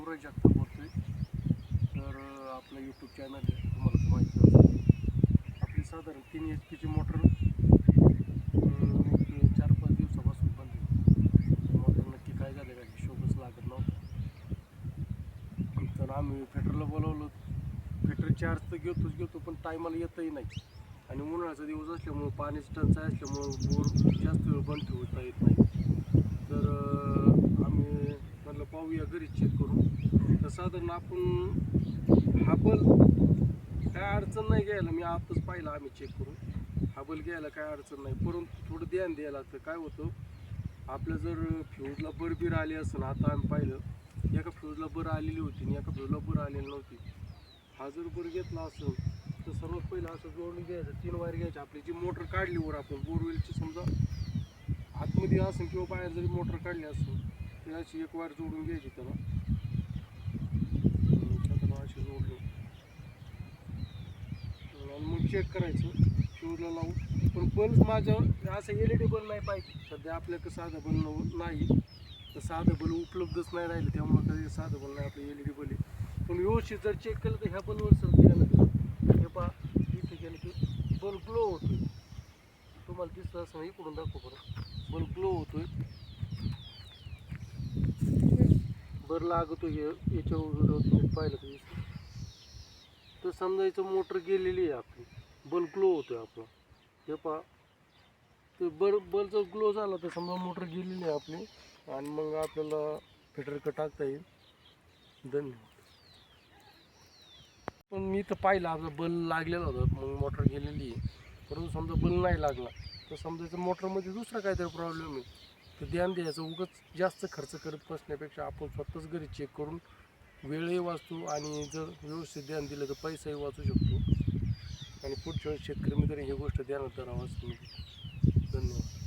बाबूराव जगताप बोलतोय. तर आपलं यूट्यूब चॅनल आहे, तुम्हाला तर माहिती असेल. आपली साधारण 3 HP ची मोटर 4-5 दिवसापासून बंद आहे. मोटर नक्की काय झालं का हिशोबच लागत नव्हता. तर आम्ही फिटरला बोलवलं. फिटर चार्ज तर घेतो पण टायमाला येतही नाही. आणि उन्हाळ्याचा दिवस असल्यामुळं पाण्याची टंचाई असल्यामुळं बोर जास्त वेळ बंद ठेवता येत नाही. तर आम्ही म्हटलं पाहूया घरी चेक करून. तर साधारण आपण हा बल्ब काय अडचण नाही घ्यायला, मी आताच पाहिला आम्ही चेक करून. हा बल्ब घ्यायला काय अडचण नाही, परंतु थोडं ध्यान द्यायला लागतं. काय होतं, आपल्या जर फ्यूजला बरबीर आली असेल, आता आम्ही पाहिलं एका फ्यूजला बरं आलेली होती आणि एका फ्यूजला बरं आलेली नव्हती. हा जर बरं घेतला असेल तर सर्वात पहिलं असं जोडून घ्यायचं, 3 वायर घ्यायच्या. आपली जी मोटर काढली वर आपण बोरवेलची समजा आतमध्ये असेल किंवा बाहेर जरी मोटर काढली असेल तर अशी एक वायर जोडून घ्यायची त्याला. अशी जोडली आणि मग चेक करायचं फ्यूजला लावून. पण बल्ब माझ्या असं LED बल्ब नाही पाहिजे. सध्या आपल्याकडे साधं बल्ब नाही, तर साधं बल्ब उपलब्धच नाही राहिलं, त्यामुळे कधी साधं बल्ब नाही, आपलं LED बल्ब आहे. पण व्यवस्थित जर चेक केलं तर ह्या बल्बवर सर गेलं, हे पहा इथे गेलं की बल्ब ग्लो होतोय. तुम्हाला दिसतं असं इकडून दाखव बरं, बल्ब ग्लो होतोय, बरं लागतो. याच्यावर तुम्ही पाहिलं तर दिसतं. तर समजायचं मोटर गेलेली आहे आपली, बल्ब ग्लो होतोय आपला. हे पहा, तर बल्ब जर ग्लो झाला तर समजा मोटर गेलेली आहे आपली आणि मग आपल्याला फिटरकडे टाकता येईल. धन्यवाद. पण मी तर पाहिलं आपला बल्ब लागलेला होता, मग मोटर गेलेली आहे. परंतु समजा बल्ब नाही लागला तर समजायचं मोटरमध्ये दुसरा काहीतरी प्रॉब्लेम आहे. तर ध्यान द्यायचं. उगाच जास्त खर्च करत बसण्यापेक्षा आपण स्वतःच घरी चेक करून वेळही वाचतो आणि जर व्यवस्थित ध्यान दिलं तर पैसाही वाचू शकतो. आणि पुढच्या वेळेस शेतकरी मित्रांनी ही गोष्ट ध्यानात धरावं असं मी. धन्यवाद.